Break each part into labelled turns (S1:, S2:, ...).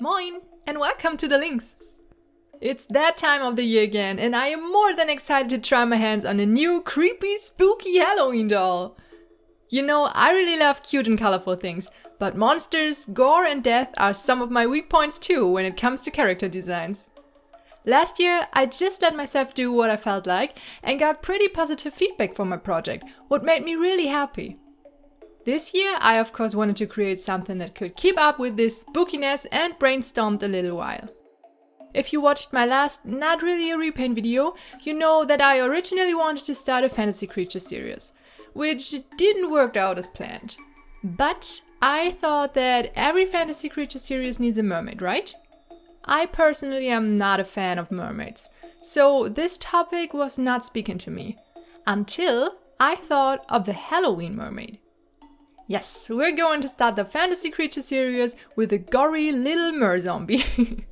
S1: Moin and welcome to Dolllynx! It's that time of the year again and I am more than excited to try my hands on a new creepy spooky Halloween doll! You know, I really love cute and colorful things, but monsters, gore and death are some of my weak points too when it comes to character designs. Last year I just let myself do what I felt like and got pretty positive feedback for my project, what made me really happy. This year I of course wanted to create something that could keep up with this spookiness and brainstormed a little while. If you watched my last not really a repaint video, you know that I originally wanted to start a fantasy creature series, which didn't work out as planned. But I thought that every fantasy creature series needs a mermaid, right? I personally am not a fan of mermaids, so this topic was not speaking to me. Until I thought of the Halloween mermaid. Yes, we're going to start the fantasy creature series with a gory little mer-zombie.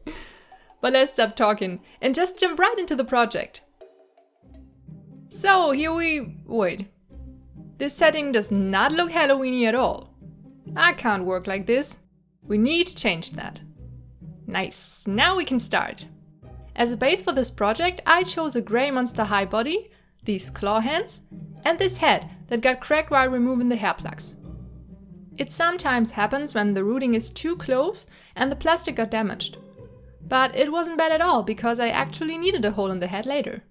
S1: But let's stop talking and just jump right into the project. So wait. This setting does not look Halloweeny at all. I can't work like this. We need to change that. Nice, now we can start. As a base for this project, I chose a grey monster high body, these claw hands, and this head that got cracked while removing the hair plugs. It sometimes happens when the rooting is too close and the plastic got damaged. But it wasn't bad at all because I actually needed a hole in the head later.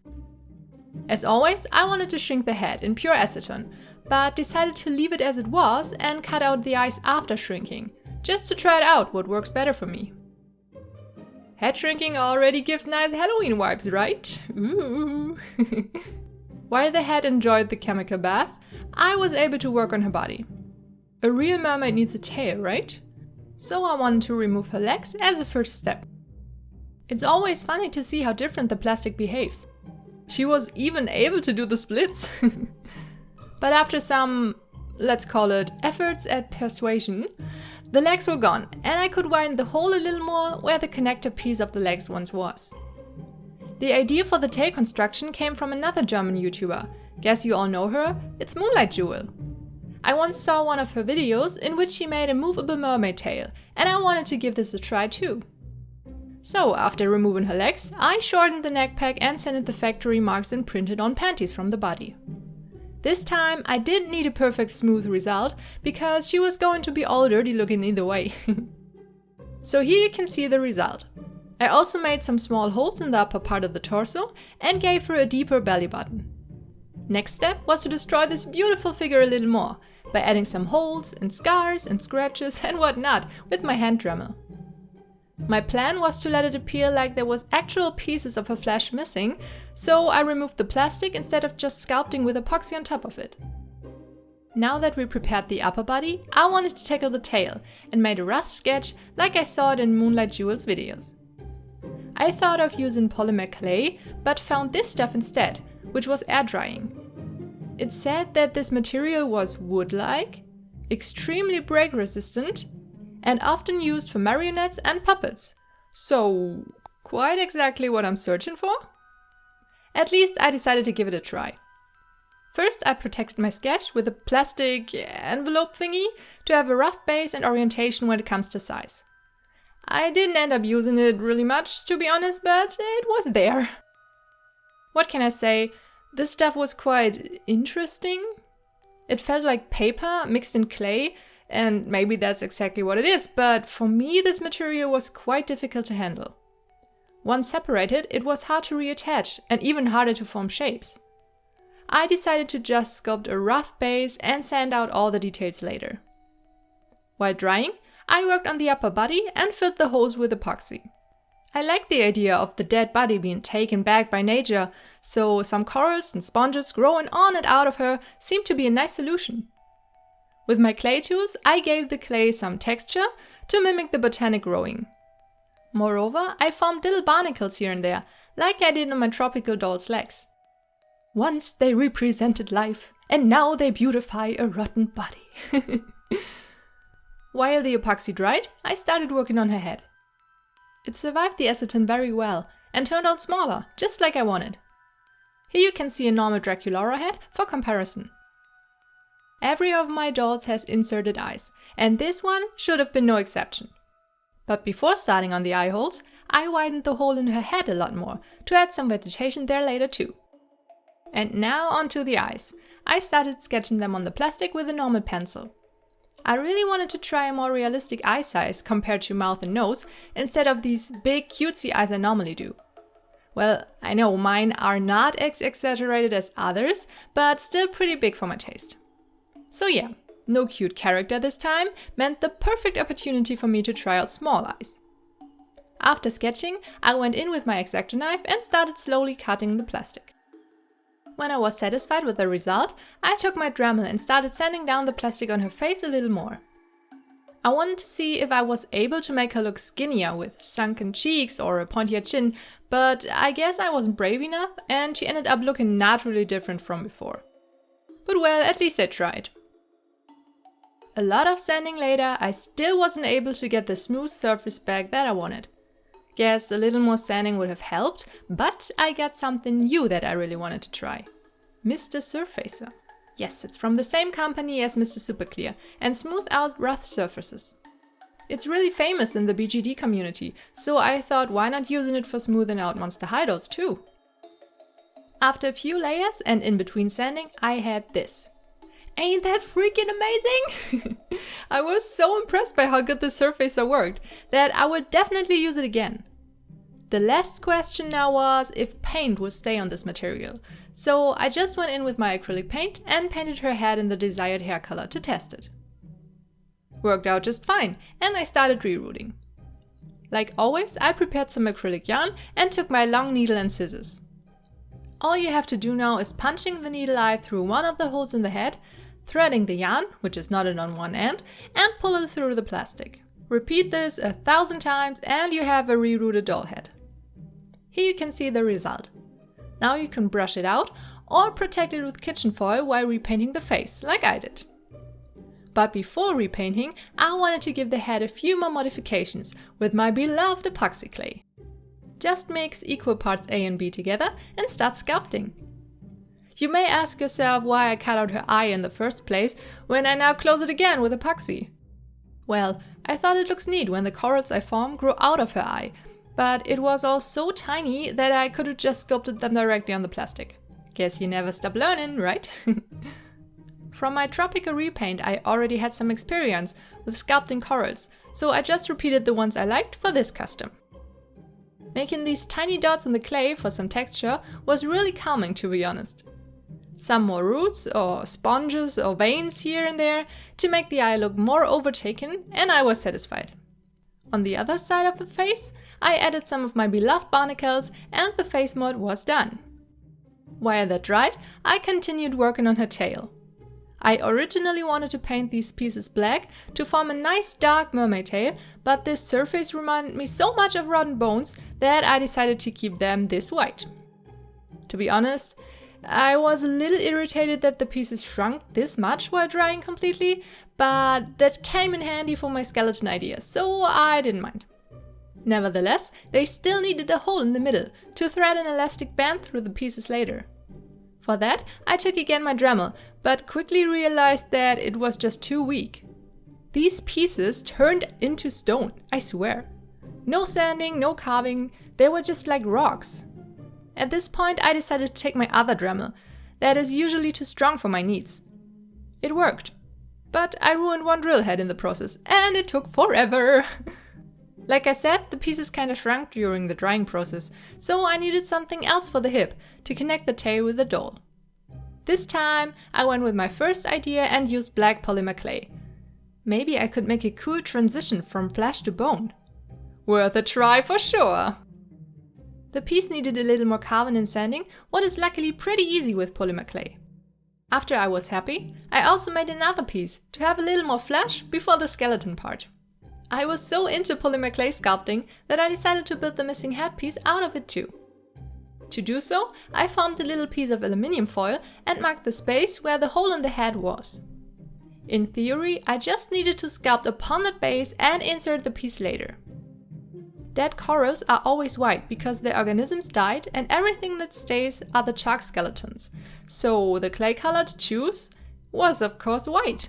S1: As always, I wanted to shrink the head in pure acetone, but decided to leave it as it was and cut out the eyes after shrinking, just to try it out what works better for me. Head shrinking already gives nice Halloween vibes, right? Ooh. While the head enjoyed the chemical bath, I was able to work on her body. A real mermaid needs a tail, right? So I wanted to remove her legs as a first step. It's always funny to see how different the plastic behaves. She was even able to do the splits. But after some, let's call it, efforts at persuasion, the legs were gone and I could widen the hole a little more where the connector piece of the legs once was. The idea for the tail construction came from another German YouTuber. Guess you all know her? It's Moonlight Jewel. I once saw one of her videos in which she made a movable mermaid tail, and I wanted to give this a try too. So after removing her legs, I shortened the neck pack and sent it the factory marks and printed on panties from the body. This time I didn't need a perfect smooth result, because she was going to be all dirty looking either way. So here you can see the result. I also made some small holes in the upper part of the torso and gave her a deeper belly button. Next step was to destroy this beautiful figure a little more, by adding some holes and scars and scratches and whatnot with my hand Dremel. My plan was to let it appear like there was actual pieces of her flesh missing, so I removed the plastic instead of just sculpting with epoxy on top of it. Now that we prepared the upper body, I wanted to tackle the tail and made a rough sketch like I saw it in Moonlight Jewel's videos. I thought of using polymer clay, but found this stuff instead, which was air drying. It said that this material was wood-like, extremely break resistant, and often used for marionettes and puppets. So, quite exactly what I'm searching for? At least I decided to give it a try. First I protected my sketch with a plastic envelope thingy to have a rough base and orientation when it comes to size. I didn't end up using it really much, to be honest, but it was there. What can I say? This stuff was quite interesting. It felt like paper mixed in clay, and maybe that's exactly what it is, but for me this material was quite difficult to handle. Once separated, it was hard to reattach and even harder to form shapes. I decided to just sculpt a rough base and sand out all the details later. While drying, I worked on the upper body and filled the holes with epoxy. I liked the idea of the dead body being taken back by nature, so some corals and sponges growing on and out of her seemed to be a nice solution. With my clay tools, I gave the clay some texture to mimic the botanic growing. Moreover, I formed little barnacles here and there, like I did on my tropical doll's legs. Once they represented life, and now they beautify a rotten body. While the epoxy dried, I started working on her head. It survived the acetone very well and turned out smaller, just like I wanted. Here you can see a normal Draculaura head for comparison. Every of my dolls has inserted eyes, and this one should have been no exception. But before starting on the eye holes, I widened the hole in her head a lot more to add some vegetation there later too. And now onto the eyes. I started sketching them on the plastic with a normal pencil. I really wanted to try a more realistic eye size compared to mouth and nose, instead of these big cutesy eyes I normally do. Well, I know mine are not as exaggerated as others, but still pretty big for my taste. So yeah, no cute character this time meant the perfect opportunity for me to try out small eyes. After sketching, I went in with my X-Acto knife and started slowly cutting the plastic. When I was satisfied with the result, I took my Dremel and started sanding down the plastic on her face a little more. I wanted to see if I was able to make her look skinnier with sunken cheeks or a pointier chin, but I guess I wasn't brave enough and she ended up looking not really different from before. But well, at least I tried. A lot of sanding later, I still wasn't able to get the smooth surface back that I wanted. Guess a little more sanding would have helped, but I got something new that I really wanted to try. Mr. Surfacer. Yes, it's from the same company as Mr. Superclear and smooth out rough surfaces. It's really famous in the BGD community, so I thought why not using it for smoothing out monster high dolls too. After a few layers and in between sanding, I had this. Ain't that freaking amazing? I was so impressed by how good the Surfacer worked that I would definitely use it again. The last question now was if paint would stay on this material, so I just went in with my acrylic paint and painted her head in the desired hair color to test it. Worked out just fine, and I started rerouting. Like always, I prepared some acrylic yarn and took my long needle and scissors. All you have to do now is punching the needle eye through one of the holes in the head, threading the yarn, which is knotted on one end, and pull it through the plastic. Repeat this 1,000 times and you have a rerouted doll head. Here you can see the result. Now you can brush it out or protect it with kitchen foil while repainting the face, like I did. But before repainting, I wanted to give the head a few more modifications with my beloved epoxy clay. Just mix equal parts A and B together and start sculpting. You may ask yourself why I cut out her eye in the first place when I now close it again with epoxy. Well, I thought it looks neat when the corals I form grow out of her eye, but it was all so tiny that I could have just sculpted them directly on the plastic. Guess you never stop learning, right? From my tropical repaint I already had some experience with sculpting corals, so I just repeated the ones I liked for this custom. Making these tiny dots in the clay for some texture was really calming, to be honest. Some more roots or sponges or veins here and there to make the eye look more overtaken, and I was satisfied. On the other side of the face, I added some of my beloved barnacles and the face mold was done. While that dried, I continued working on her tail. I originally wanted to paint these pieces black to form a nice dark mermaid tail, but this surface reminded me so much of rotten bones that I decided to keep them this white. To be honest, I was a little irritated that the pieces shrunk this much while drying completely, but that came in handy for my skeleton idea, so I didn't mind. Nevertheless, they still needed a hole in the middle to thread an elastic band through the pieces later. For that, I took again my Dremel, but quickly realized that it was just too weak. These pieces turned into stone, I swear. No sanding, no carving, they were just like rocks. At this point, I decided to take my other Dremel, that is usually too strong for my needs. It worked, but I ruined one drill head in the process, and it took forever. Like I said, the pieces kinda shrunk during the drying process, so I needed something else for the hip to connect the tail with the doll. This time, I went with my first idea and used black polymer clay. Maybe I could make a cool transition from flesh to bone. Worth a try for sure! The piece needed a little more carving and sanding, what is luckily pretty easy with polymer clay. After I was happy, I also made another piece to have a little more flesh before the skeleton part. I was so into polymer clay sculpting that I decided to build the missing headpiece out of it too. To do so, I formed a little piece of aluminium foil and marked the space where the hole in the head was. In theory, I just needed to sculpt upon that base and insert the piece later. Dead corals are always white because their organisms died and everything that stays are the shark skeletons, so the clay color to choose was of course white.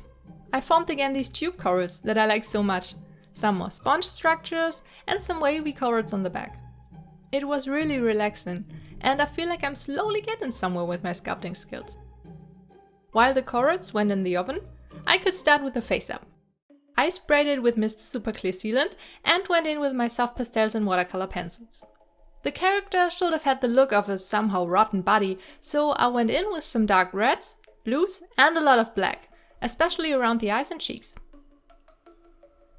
S1: I formed again these tube corals that I like so much. some more sponge structures, and some wavy colors on the back. It was really relaxing, and I feel like I'm slowly getting somewhere with my sculpting skills. While the colors went in the oven, I could start with the face up. I sprayed it with Mr. Super Clear Sealant and went in with my soft pastels and watercolor pencils. The character should have had the look of a somehow rotten body, so I went in with some dark reds, blues and a lot of black, especially around the eyes and cheeks.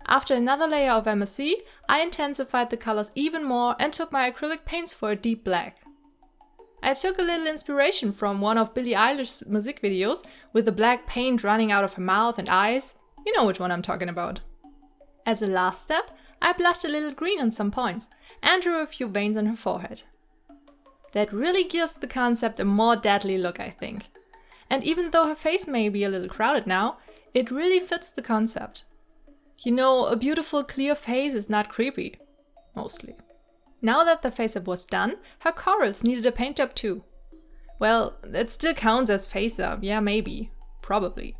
S1: After another layer of MSC, I intensified the colors even more and took my acrylic paints for a deep black. I took a little inspiration from one of Billie Eilish's music videos with the black paint running out of her mouth and eyes. You know which one I'm talking about. As a last step, I blushed a little green on some points and drew a few veins on her forehead. That really gives the concept a more deadly look, I think. And even though her face may be a little crowded now, it really fits the concept. You know, a beautiful clear face is not creepy. Mostly. Now that the face-up was done, her corals needed a paint job too. Well, it still counts as face-up, yeah maybe. Probably.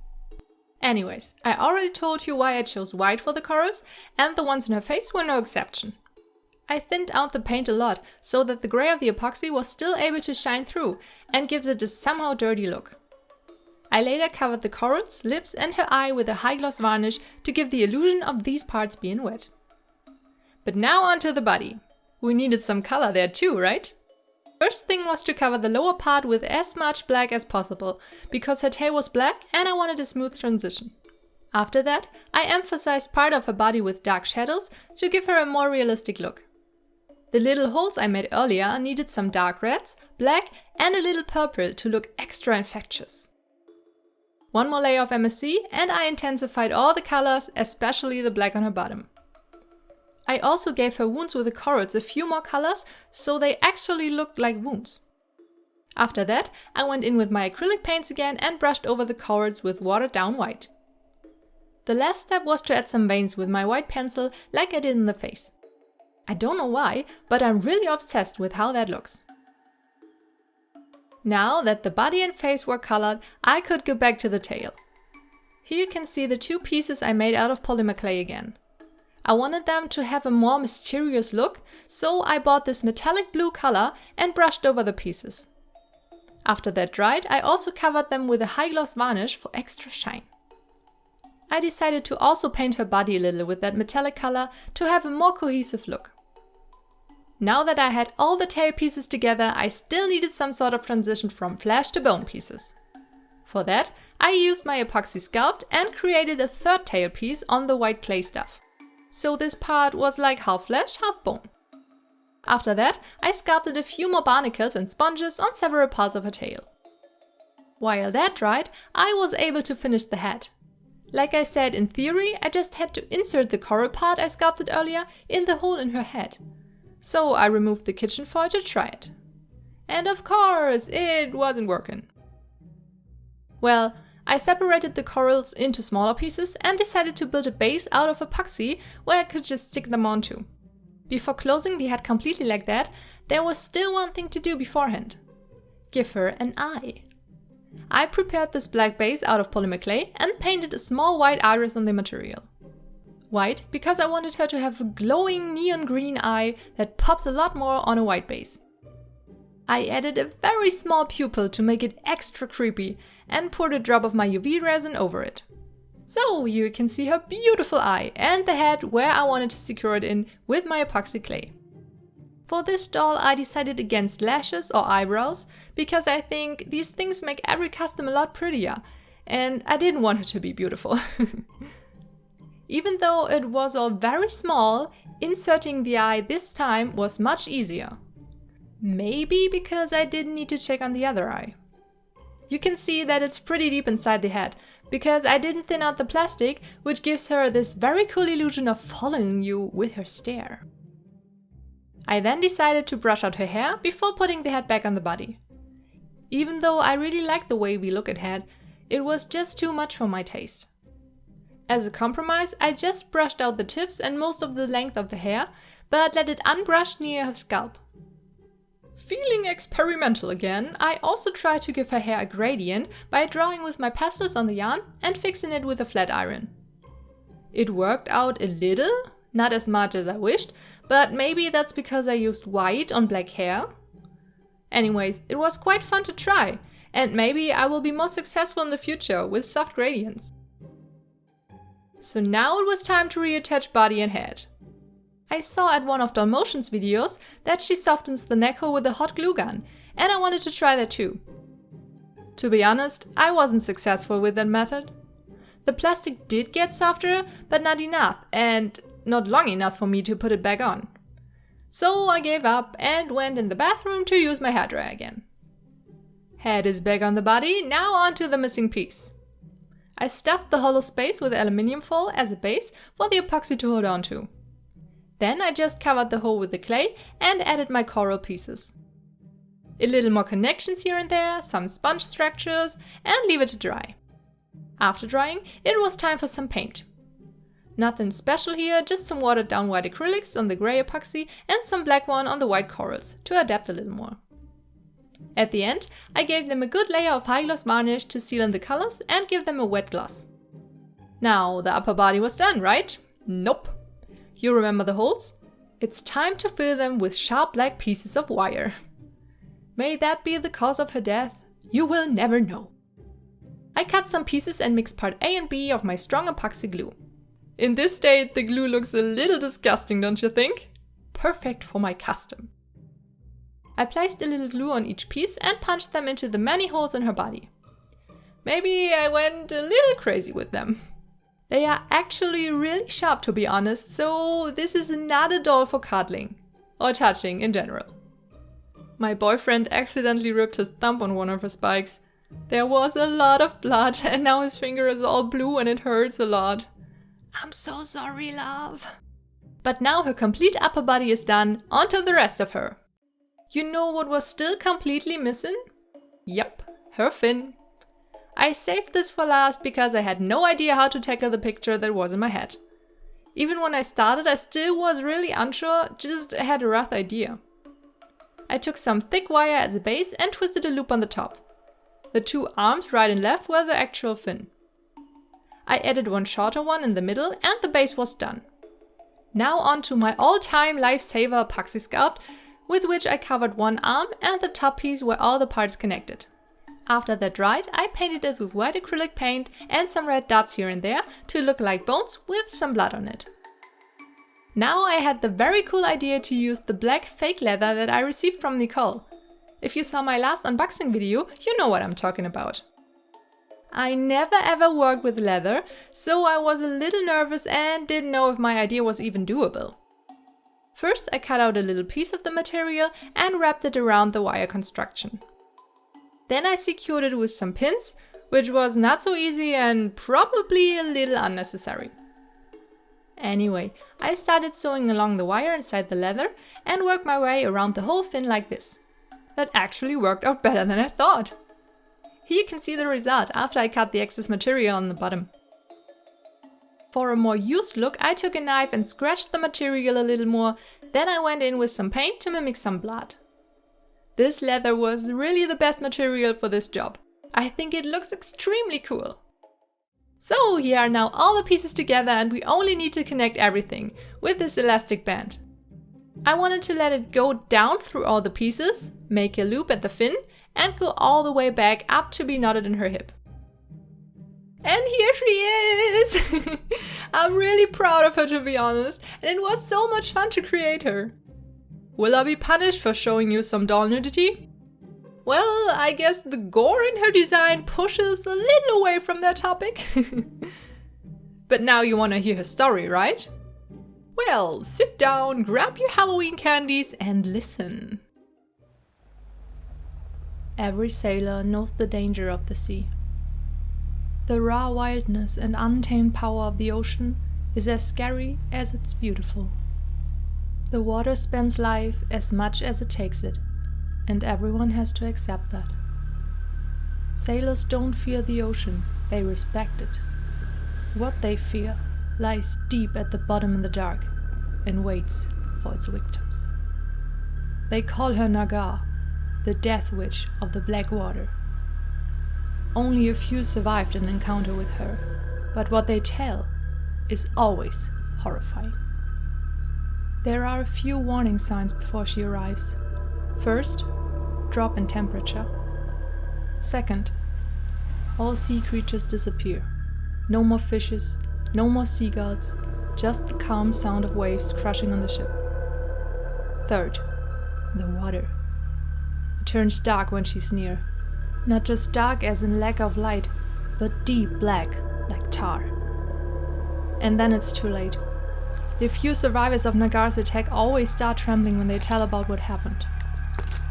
S1: Anyways, I already told you why I chose white for the corals, and the ones in her face were no exception. I thinned out the paint a lot, so that the grey of the epoxy was still able to shine through, and gives it a somehow dirty look. I later covered the corals, lips and her eye with a high gloss varnish to give the illusion of these parts being wet. But now onto the body. We needed some color there too, right? First thing was to cover the lower part with as much black as possible, because her tail was black and I wanted a smooth transition. After that, I emphasized part of her body with dark shadows to give her a more realistic look. The little holes I made earlier needed some dark reds, black and a little purple to look extra infectious. One more layer of MSC and I intensified all the colors, especially the black on her bottom. I also gave her wounds with the corals a few more colors, so they actually looked like wounds. After that, I went in with my acrylic paints again and brushed over the corals with watered down white. The last step was to add some veins with my white pencil like I did in the face. I don't know why, but I'm really obsessed with how that looks. Now that the body and face were colored, I could go back to the tail. Here you can see the two pieces I made out of polymer clay again. I wanted them to have a more mysterious look, so I bought this metallic blue color and brushed over the pieces. After that dried, I also covered them with a high gloss varnish for extra shine. I decided to also paint her body a little with that metallic color to have a more cohesive look. Now that I had all the tail pieces together, I still needed some sort of transition from flesh to bone pieces. For that, I used my epoxy sculpt and created a third tail piece on the white clay stuff. So this part was like half flesh, half bone. After that, I sculpted a few more barnacles and sponges on several parts of her tail. While that dried, I was able to finish the head. Like I said, in theory, I just had to insert the coral part I sculpted earlier in the hole in her head. So I removed the kitchen foil to try it. And of course, it wasn't working. Well, I separated the corals into smaller pieces and decided to build a base out of epoxy where I could just stick them onto. Before closing the head completely like that, there was still one thing to do beforehand. Give her an eye. I prepared this black base out of polymer clay and painted a small white iris on the material. White because I wanted her to have a glowing neon green eye that pops a lot more on a white base. I added a very small pupil to make it extra creepy and poured a drop of my UV resin over it. So you can see her beautiful eye and the head where I wanted to secure it in with my epoxy clay. For this doll I decided against lashes or eyebrows because I think these things make every custom a lot prettier and I didn't want her to be beautiful. Even though it was all very small, inserting the eye this time was much easier. Maybe because I didn't need to check on the other eye. You can see that it's pretty deep inside the head, because I didn't thin out the plastic, which gives her this very cool illusion of following you with her stare. I then decided to brush out her hair before putting the head back on the body. Even though I really like the way we look at head, it was just too much for my taste. As a compromise, I just brushed out the tips and most of the length of the hair, but let it unbrushed near her scalp. Feeling experimental again, I also tried to give her hair a gradient by drawing with my pastels on the yarn and fixing it with a flat iron. It worked out a little, not as much as I wished, but maybe that's because I used white on black hair. Anyways, it was quite fun to try, and maybe I will be more successful in the future with soft gradients. So now it was time to reattach body and head. I saw at one of Dolllynx's videos that she softens the Naghar with a hot glue gun, and I wanted to try that too. To be honest, I wasn't successful with that method. The plastic did get softer, but not enough, and not long enough for me to put it back on. So I gave up and went in the bathroom to use my hairdryer again. Head is back on the body, now onto the missing piece. I stuffed the hollow space with aluminium foil as a base for the epoxy to hold on to. Then I just covered the hole with the clay and added my coral pieces. A little more connections here and there, some sponge structures, and leave it to dry. After drying, it was time for some paint. Nothing special here, just some watered down white acrylics on the grey epoxy and some black one on the white corals to adapt a little more. At the end, I gave them a good layer of high gloss varnish to seal in the colors and give them a wet gloss. Now the upper body was done, right? Nope. You remember the holes? It's time to fill them with sharp black pieces of wire. May that be the cause of her death? You will never know. I cut some pieces and mixed part A and B of my strong epoxy glue. In this state, the glue looks a little disgusting, don't you think? Perfect for my custom. I placed a little glue on each piece and punched them into the many holes in her body. Maybe I went a little crazy with them. They are actually really sharp, to be honest, so this is not a doll for cuddling or touching in general. My boyfriend accidentally ripped his thumb on one of her spikes. There was a lot of blood and now his finger is all blue and it hurts a lot. I'm so sorry, love. But now her complete upper body is done, on to the rest of her. You know what was still completely missing? Yep, her fin. I saved this for last because I had no idea how to tackle the picture that was in my head. Even when I started, I still was really unsure, just had a rough idea. I took some thick wire as a base and twisted a loop on the top. The two arms, right and left, were the actual fin. I added one shorter one in the middle and the base was done. Now on to my all-time lifesaver epoxy sculpt, with which I covered one arm and the top piece where all the parts connected. After that dried, I painted it with white acrylic paint and some red dots here and there to look like bones with some blood on it. Now I had the very cool idea to use the black fake leather that I received from Nicole. If you saw my last unboxing video, you know what I'm talking about. I never ever worked with leather, so I was a little nervous and didn't know if my idea was even doable. First, I cut out a little piece of the material and wrapped it around the wire construction. Then I secured it with some pins, which was not so easy and probably a little unnecessary. Anyway, I started sewing along the wire inside the leather and worked my way around the whole fin like this. That actually worked out better than I thought. Here you can see the result after I cut the excess material on the bottom. For a more used look, I took a knife and scratched the material a little more, then I went in with some paint to mimic some blood. This leather was really the best material for this job. I think it looks extremely cool. So here are now all the pieces together and we only need to connect everything with this elastic band. I wanted to let it go down through all the pieces, make a loop at the fin, and go all the way back up to be knotted in her hip. And here she is! I'm really proud of her, to be honest, and it was so much fun to create her. Will I be punished for showing you some doll nudity? Well, I guess the gore in her design pushes a little away from that topic. But now you want to hear her story, right? Well, sit down, grab your Halloween candies and listen. Every sailor knows the danger of the sea. The raw wildness and untamed power of the ocean is as scary as it's beautiful. The water spends life as much as it takes it, and everyone has to accept that. Sailors don't fear the ocean, they respect it. What they fear lies deep at the bottom in the dark and waits for its victims. They call her Naghar, the death witch of the black water. Only a few survived an encounter with her, but what they tell is always horrifying. There are a few warning signs before she arrives. First, drop in temperature. Second, all sea creatures disappear. No more fishes, no more seagulls, just the calm sound of waves crashing on the ship. Third, the water. It turns dark when she's near. Not just dark as in lack of light, but deep black, like tar. And then it's too late. The few survivors of Naghar's attack always start trembling when they tell about what happened.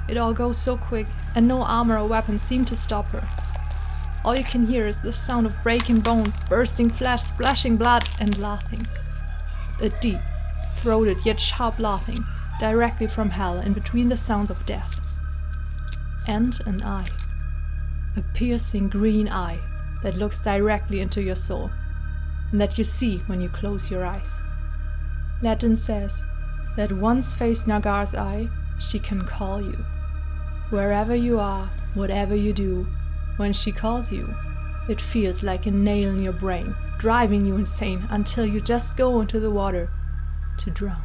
S1: It all goes so quick, and no armor or weapons seem to stop her. All you can hear is the sound of breaking bones, bursting flesh, splashing blood, and laughing. A deep, throated yet sharp laughing, directly from hell in between the sounds of death. And an eye. A piercing green eye that looks directly into your soul, and that you see when you close your eyes. Legend says that once face Naghar's eye, she can call you. Wherever you are, whatever you do, when she calls you, it feels like a nail in your brain, driving you insane until you just go into the water to drown.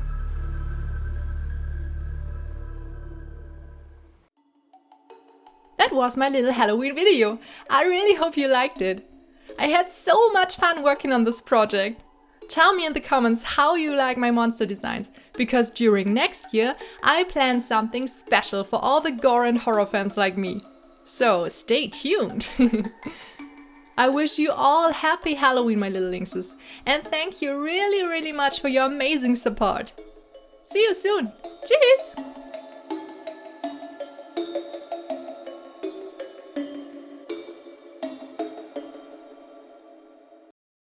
S1: That was my little Halloween video. I really hope you liked it. I had so much fun working on this project. Tell me in the comments how you like my monster designs, because during next year I plan something special for all the gore and horror fans like me. So stay tuned! I wish you all happy Halloween, my little lynxes, and thank you really much for your amazing support. See you soon! Tschüss!